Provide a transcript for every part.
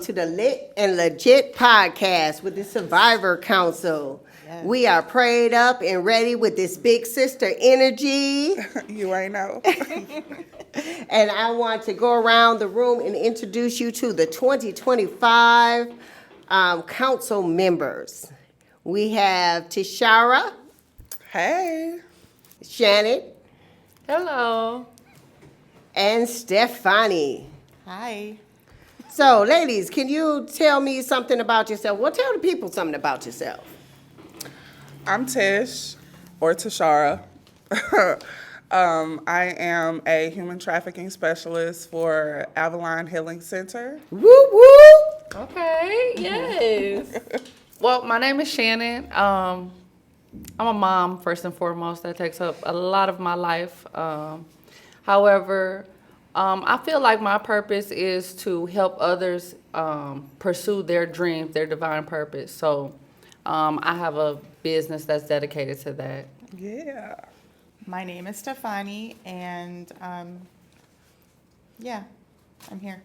to the Lit and Legit podcast with the Survivor Council. Yes. We are prayed up and ready with this big sister energy. You ain't know. And I want to go around the room and introduce you to the 2025 council members. We have Tishara. Hey. Shannon. Hello. And Estafani. Hi. So, ladies, can you tell me something about yourself? Well, tell the people something about yourself. I'm Tish, or Tishara. I am a human trafficking specialist for Avalon Healing Center. Woo woo! Okay, yes. Well, my name is Shannon. I'm a mom, first and foremost. That takes up a lot of my life. However, I feel like my purpose is to help others pursue their dreams, their divine purpose. So I have a business that's dedicated to that. Yeah. My name is Estafani, and yeah, I'm here.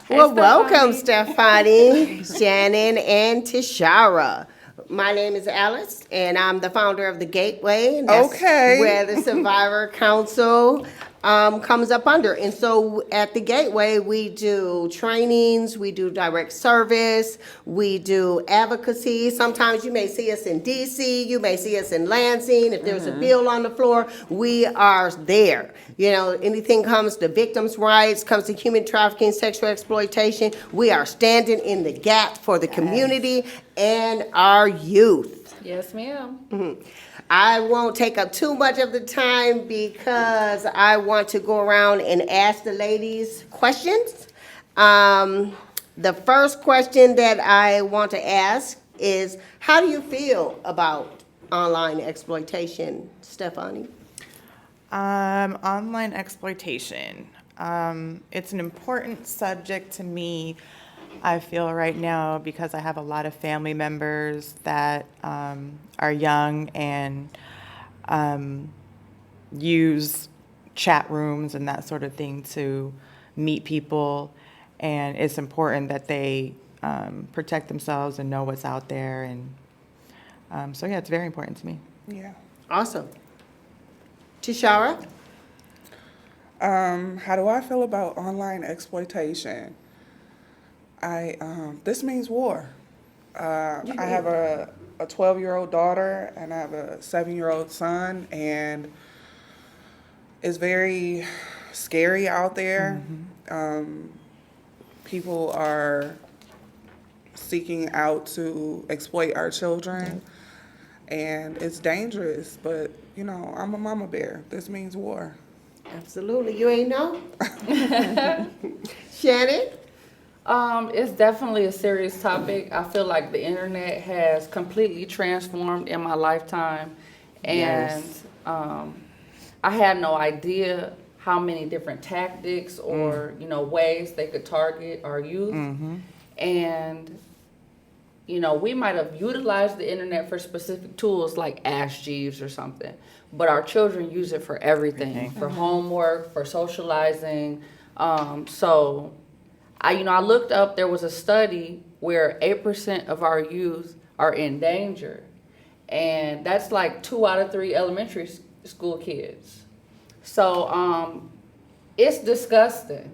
Well, welcome, Estafani, Shannon, and Tishara. My name is Alice, and I'm the founder of the Gateway. And that's where the Survivor Council comes up under. And so at the Gateway, we do trainings, we do direct service, we do advocacy. Sometimes you may see us in D.C., you may see us in Lansing. If there's a bill on the floor, we are there. You know, anything comes to victims' rights, comes to human trafficking, sexual exploitation, we are standing in the gap for the community and our youth. Yes, ma'am. Mm-hmm. I won't take up too much of the time because I want to go around and ask the ladies questions. The first question that I want to ask is, how do you feel about online exploitation, Estafani? Online exploitation. It's an important subject to me, I feel, right now, because I have a lot of family members that are young and use chat rooms and that sort of thing to meet people. And it's important that they protect themselves and know what's out there. And so, yeah, it's very important to me. Yeah. Awesome. Tishara? How do I feel about online exploitation? This means war. I have a 12-year-old daughter and I have a 7-year-old son, and it's very scary out there. People are seeking out to exploit our children, and it's dangerous, but, you know, I'm a mama bear. This means war. Absolutely. You ain't know? Shannon? It's definitely a serious topic. I feel like the internet has completely transformed in my lifetime. And I had no idea how many different tactics or, ways they could target our youth. And, we might have utilized the internet for specific tools like Ask Jeeves or something. But our children use it for everything, for homework, for socializing. So I looked up, there was a study where 8% of our youth are in danger. And that's like 2 out of 3 elementary school kids. So it's disgusting.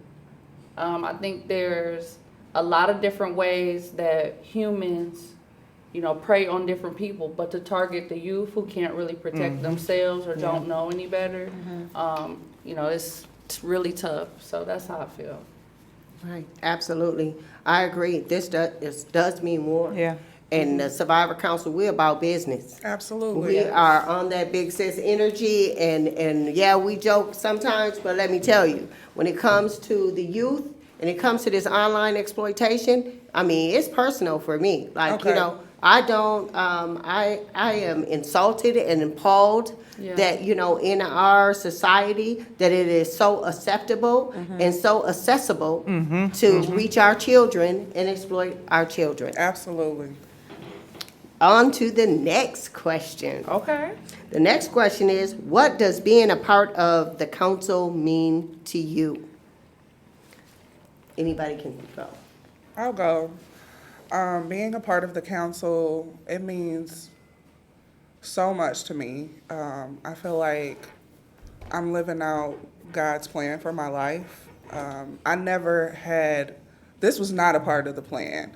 I think there's a lot of different ways that humans, prey on different people, but to target the youth who can't really protect themselves or don't know any better, it's really tough. So that's how I feel. Right, absolutely. I agree. This does mean war. Yeah. And the Survivor Council, we're about business. Absolutely. We are on that big sis energy, and yeah, we joke sometimes, but let me tell you, when it comes to the youth and it comes to this online exploitation, I mean, it's personal for me. Like, I don't, I am insulted and appalled that, in our society, that it is so acceptable and so accessible to reach our children and exploit our children. Absolutely. On to the next question. Okay. The next question is, what does being a part of the council mean to you? Anybody can go. I'll go. Being a part of the council, it means so much to me. I feel like I'm living out God's plan for my life. I never had, this was not a part of the plan.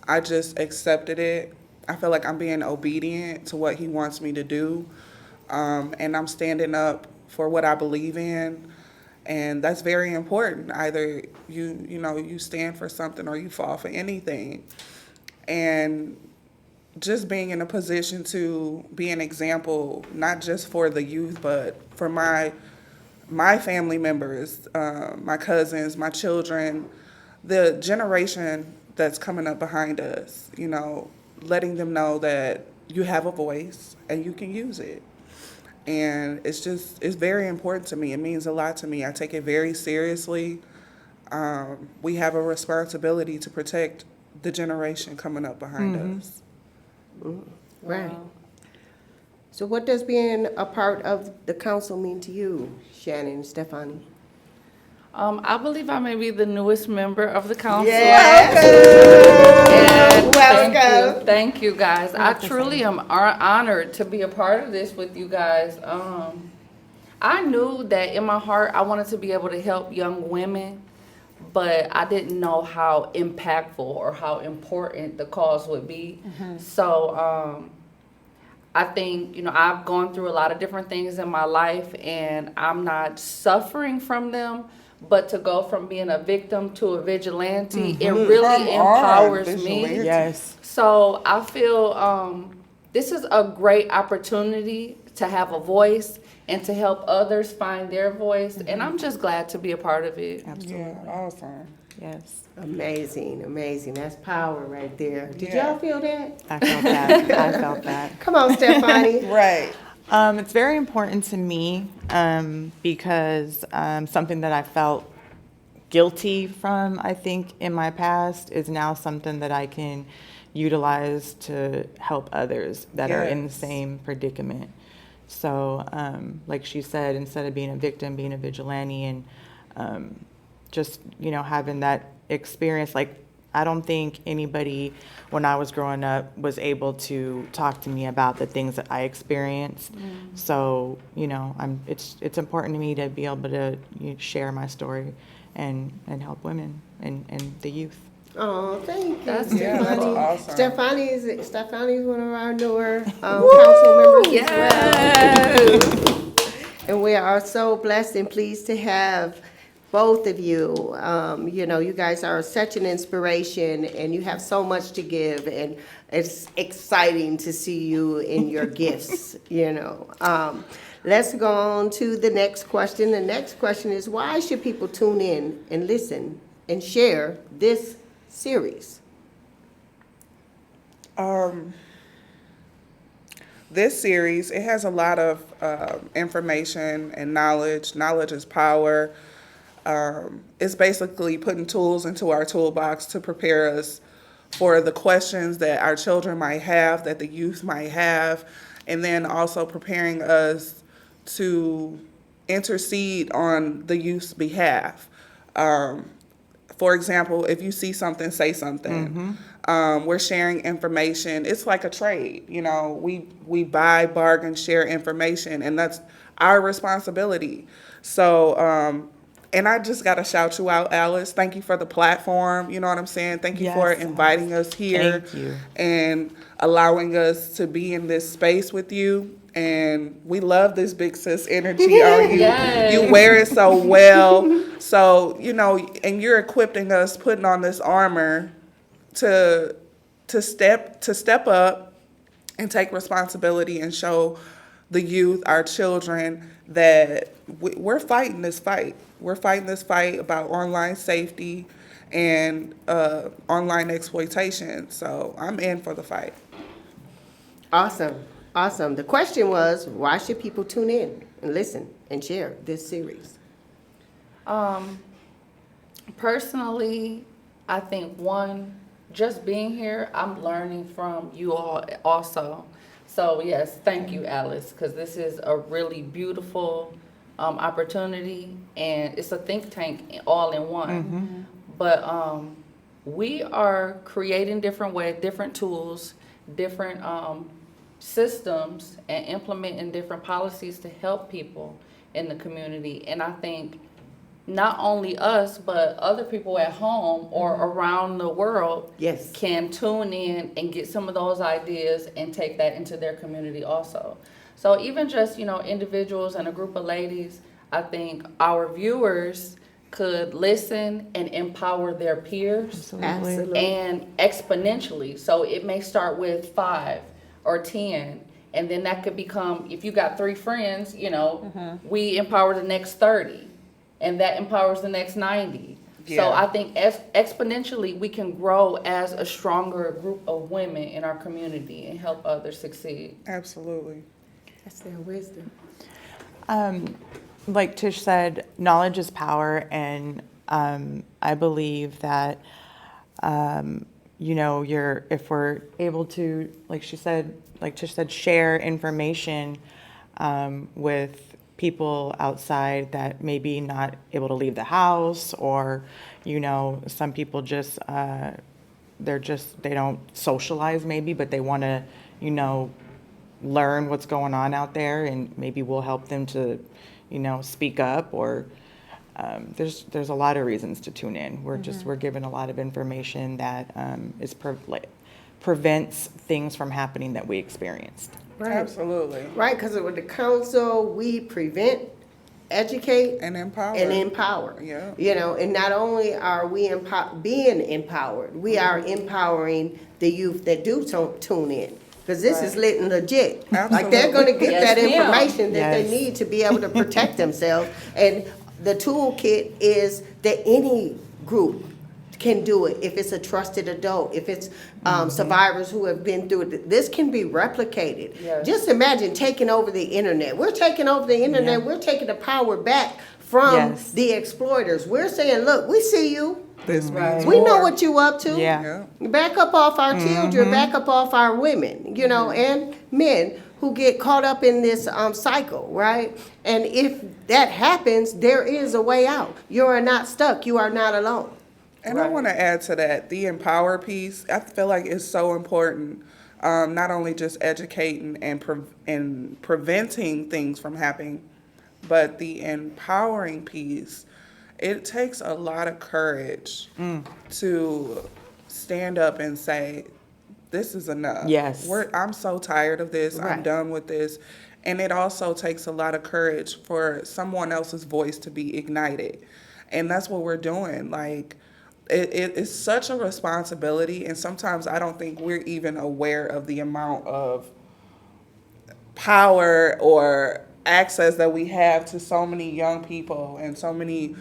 I just accepted it. I feel like I'm being obedient to what He wants me to do. And I'm standing up for what I believe in. And that's very important. Either you stand for something or you fall for anything. And just being in a position to be an example, not just for the youth, but for my family members, my cousins, my children, the generation that's coming up behind us, letting them know that you have a voice and you can use it. And it's very important to me. It means a lot to me. I take it very seriously. We have a responsibility to protect the generation coming up behind us. Right. Wow. So what does being a part of the council mean to you, Shannon, Estafani? I believe I may be the newest member of the council. Yes. Welcome. Thank you, guys. I truly am honored to be a part of this with you guys. I knew that in my heart I wanted to be able to help young women, but I didn't know how impactful or how important the cause would be. So I think, I've gone through a lot of different things in my life, and I'm not suffering from them. But to go from being a victim to a vigilante, it really empowers me. Yes. So I feel this is a great opportunity to have a voice and to help others find their voice. And I'm just glad to be a part of it. Absolutely. Yeah, awesome. Yes. Amazing. That's power right there. Did Yeah. y'all feel that? I felt that. I felt that. Come on, Estafani. Right. It's very important to me because something that I felt guilty from, I think, in my past is now something that I can utilize to help others that are in the same predicament. So, like she said, instead of being a victim, being a vigilante, and just, having that experience, like, I don't think anybody, when I was growing up, was able to talk to me about the things that I experienced. So, it's important to me to be able to share my story and help women and the youth. Oh, thank you. That's Estafani. awesome. Estafani is one of our newer council members as well. And we are so blessed and pleased to have both of you. You guys are such an inspiration, and you have so much to give, and it's exciting to see you in your gifts, Let's go on to the next question. The next question is, why should people tune in and listen and share this series? This series, it has a lot of information and knowledge. Knowledge is power. It's basically putting tools into our toolbox to prepare us for the questions that our children might have, that the youth might have, and then also preparing us to intercede on the youth's behalf. For example, if you see something, say something. We're sharing information. It's like a trade. We buy, bargain, share information, and that's our responsibility. So, and I just got to shout you out, Alice. Thank you for the platform. You know what I'm saying? Thank you for inviting us here. Thank you. And allowing us to be in this space with you. And we love this big sis energy on you. Yes. You wear it so well. So, and you're equipping us, putting on this armor to step up and take responsibility and show the youth, our children, that we're fighting this fight. We're fighting this fight about online safety and online exploitation. So I'm in for the fight. Awesome. The question was, why should people tune in and listen and share this series? Personally, I think just being here, I'm learning from you all also. So yes, thank you, Alice, because this is a really beautiful opportunity, and it's a think tank all in one. but we are creating different ways, different tools, different systems, and implementing different policies to help people in the community. And I think not only us, but other people at home or around the world Yes. can tune in and get some of those ideas and take that into their community also. So even just, individuals and a group of ladies, I think our viewers could listen and empower their peers. Absolutely. And exponentially. So it may start with 5 or 10, and then that could become, if you got 3 friends, we empower the next 30, and that empowers the next 90. Yeah. So I think exponentially we can grow as a stronger group of women in our community and help others succeed. Absolutely. That's their wisdom. Like Tish said, knowledge is power, and I believe that if we're able to, like Tish said, share information with people outside that maybe not able to leave the house, or some people just they don't socialize maybe, but they want to learn what's going on out there, and maybe we'll help them to speak up, or there's a lot of reasons to tune in. We're given a lot of information that prevents things from happening that we experienced. Right. Absolutely. Right, because with the council, we prevent, educate, And empower. and empower. Yeah. And not only are we being empowered, we are empowering the youth that do tune in. Because this is lit and legit. Like, they're going to get Yes, that ma'am. information that they Yes. need to be able to protect themselves. And the toolkit is that any group can do it. If it's a trusted adult, if it's survivors who have been through it, this can be replicated. Yes. Just imagine taking over the internet. We're taking over the internet. Yeah. We're taking the power back from Yes. the exploiters. We're saying, look, we see you. This means We know more. what you up to. Yeah. Yeah. Back up off our children, back up off our women, and men who get caught up in this cycle, right? And if that happens, there is a way out. You are not stuck. You are not alone. And I want to add to that, the empower piece, I feel like it's so important, not only just educating and preventing things from happening, but the empowering piece. It takes a lot of courage to stand up and say, this is enough. Yes. I'm so tired of this. I'm Right. done with this. And it also takes a lot of courage for someone else's voice to be ignited. And that's what we're doing. Like, it is such a responsibility. And sometimes I don't think we're even aware of the amount of power or access that we have to so many young people and so many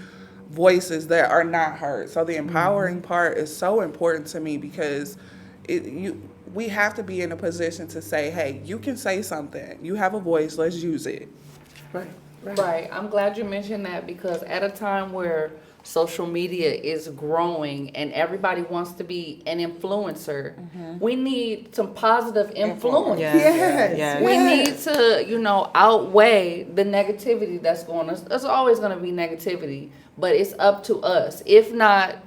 voices that are not heard. So the empowering part is so important to me, because we have to be in a position to say, hey, you can say something. You have a voice, let's use it. Right. I'm glad you mentioned that, because at a time where social media is growing and everybody wants to be an influencer, we need some positive influence. Yes. Yes. We need to, outweigh the negativity that's going on. There's always going to be negativity, but it's up to us. If not,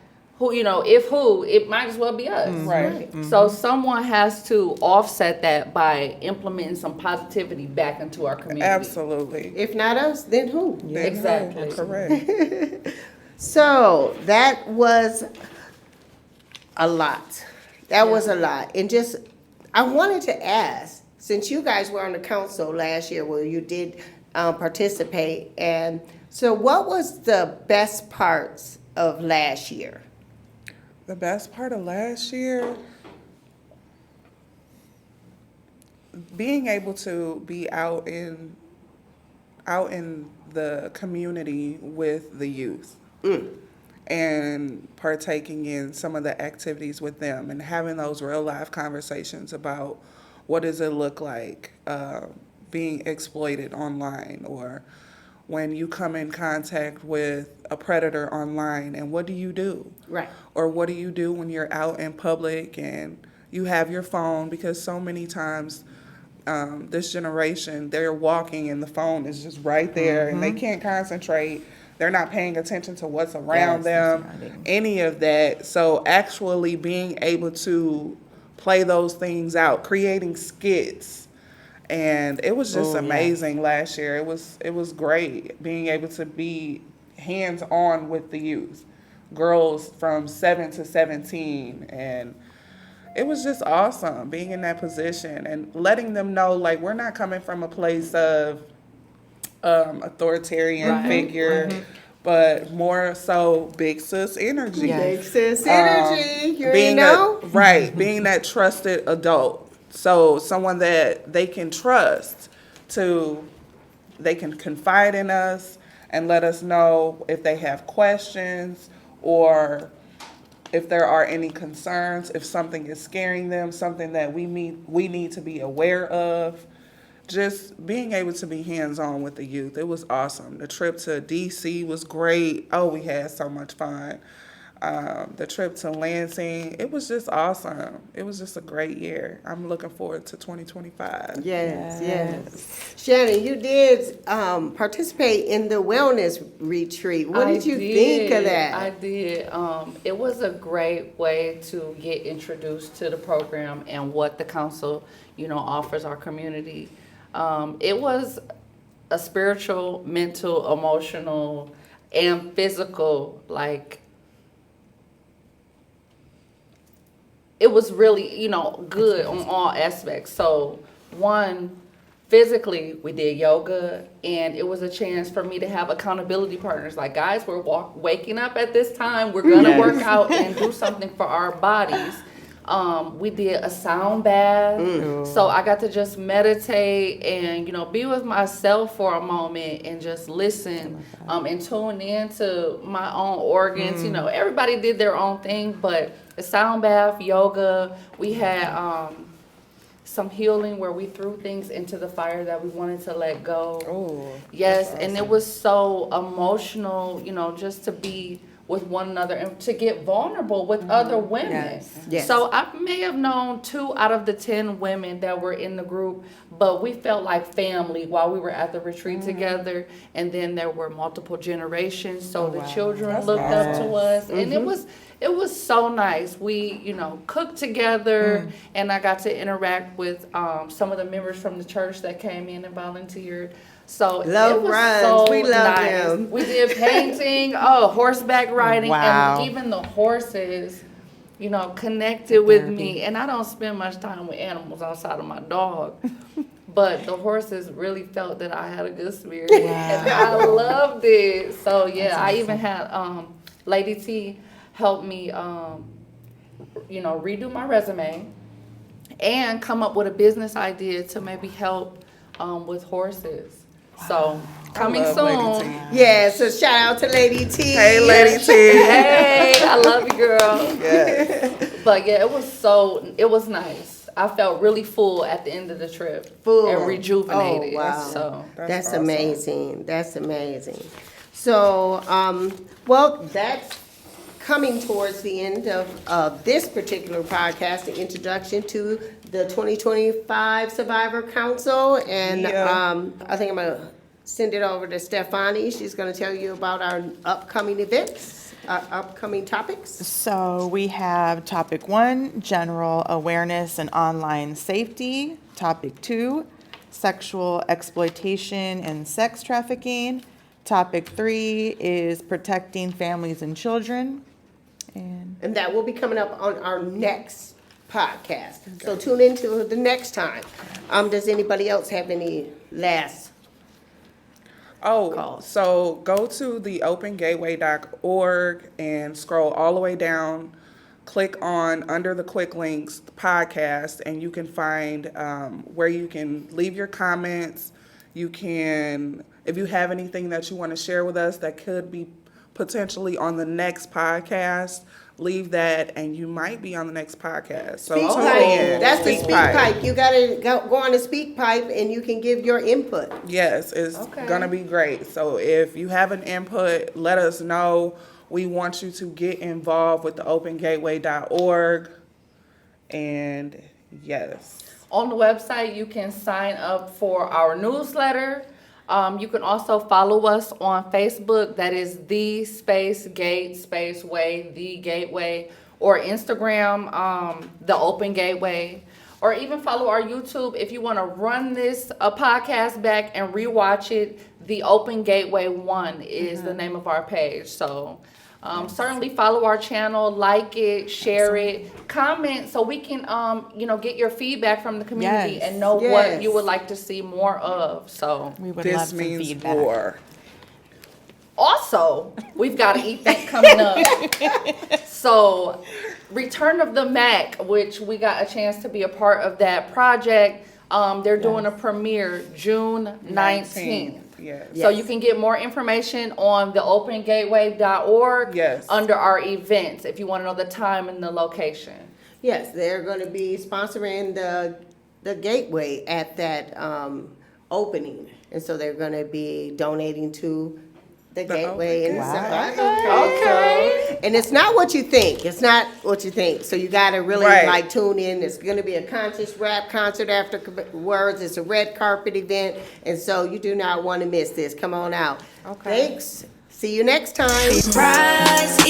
it might as well be us. Right. So someone has to offset that by implementing some positivity back into our community. Absolutely. If not us, then who? Exactly. Correct. So that was a lot. That was a lot. And I wanted to ask, since you guys were on the council last year where you did participate, and so what was the best parts of last year? The best part of last year, being able to be out in the community with the youth and partaking in some of the activities with them and having those real life conversations about what does it look like being exploited online, or when you come in contact with a predator online, and what do you do? Right. Or what do you do when you're out in public and you have your phone? Because so many times this generation, they're walking and the phone is just right there and they can't concentrate They're not paying attention to what's around them, surrounding. any of that. So actually being able to play those things out, creating skits, and it was just amazing last year. It was great being able to be hands on with the youth, girls from 7 to 17, and it was just awesome being in that position and letting them know, like, we're not coming from a place of authoritarian figure, but more so big sis energy. Big sis energy, you Being know? being that trusted adult. So someone that they can trust they can confide in us and let us know if they have questions or if there are any concerns, if something is scaring them, something that we need to be aware of. Just being able to be hands-on with the youth, it was awesome. The trip to DC was great. Oh, we had so much fun. The trip to Lansing, it was just awesome. It was just a great year. I'm looking forward to 2025. Yes. Shannon, you did participate in the wellness retreat. What did you think of that? I did. It was a great way to get introduced to the program and what the council, offers our community. It was a spiritual, mental, emotional, and physical, it was really, good on all aspects. So, one, physically, we did yoga, and it was a chance for me to have accountability partners. Like, guys, we're waking up at this time. We're going to work out and do something for our bodies. We did a sound bath. So I got to just meditate and, be with myself for a moment and just listen and tune in to my own organs. Everybody did their own thing, but the sound bath, yoga, we had some healing where we threw things into the fire that we wanted to let go. Oh, yes, awesome. And it was so emotional, just to be with one another and to get vulnerable with other women. Yes. So I may have known 2 out of the 10 women that were in the group, but we felt like family while we were at the retreat together. And then there were multiple generations, so the children looked up to us, and it was so nice. We, cooked together, and I got to interact with some of the members from the church that came in and volunteered. So love it was runs. so We love nice. them. We did painting, horseback riding, Wow. and even the horses, connected with me. And I don't spend much time with animals outside of my dog. But the horses really felt that I had a good spirit. And I loved it. So yeah, I even had Lady T help me redo my resume and come up with a business idea to maybe help with horses. So coming soon. Yeah, so shout out to Lady T. Hey, Lady T. Hey, I love you, girl. Yes. But yeah, it was nice. I felt really full at the end of the trip. Full. And rejuvenated. Oh, wow. So That's awesome. amazing. That's amazing. So, that's coming towards the end of this particular podcast, the introduction to the 2025 Survivor Council. And I think I'm going to send it over to Estafani. She's going to tell you about our upcoming events, our upcoming topics. So we have topic 1, general awareness and online safety. Topic 2, sexual exploitation and sex trafficking. Topic 3 is protecting families and children. And that will be coming up on our next podcast. So tune into the next time. Does anybody else have any last? So go to the opengateway.org and scroll all the way down. Click on, under the quick links, the podcast, and you can find where you can leave your comments. You can, if you have anything that you want to share with us that could be potentially on the next podcast, leave that, and you might be on the next podcast. So Speak tune pipe. in. That's the speak pipe. You gotta go on the speak pipe, and you can give your input. Yes, it's gonna be great. So if you have an input, let us know. We want you to get involved with the opengateway.org. And yes. on the website, you can sign up for our newsletter. You can also follow us on Facebook. That is the space gate space way, the gateway, or Instagram, the open gateway, or even follow our YouTube if you want to run this podcast back and rewatch it. The Open Gateway 1 is the name of our page. So certainly follow our channel, like it, share it, comment, so we can get your feedback from the community and know what you would like to see more of. So We would love This some means feedback. war. also, we've got an event coming up. So Return of the Mac, which we got a chance to be a part of that project. They're doing a premiere June 19th. Yes. So you can get more information on the opengateway.org Yes. under our events if you want to know the time and the location. Yes, they're going to be sponsoring the gateway at that opening, and so they're going to be donating to the gateway and stuff like that. Okay. And it's not what you think. It's not what you think. So you got to really Right. tune in. It's going to be a conscious rap concert afterwards. It's a red carpet event, and so you do not want to miss this. Come on out. Okay. Thanks. See you next time. Rise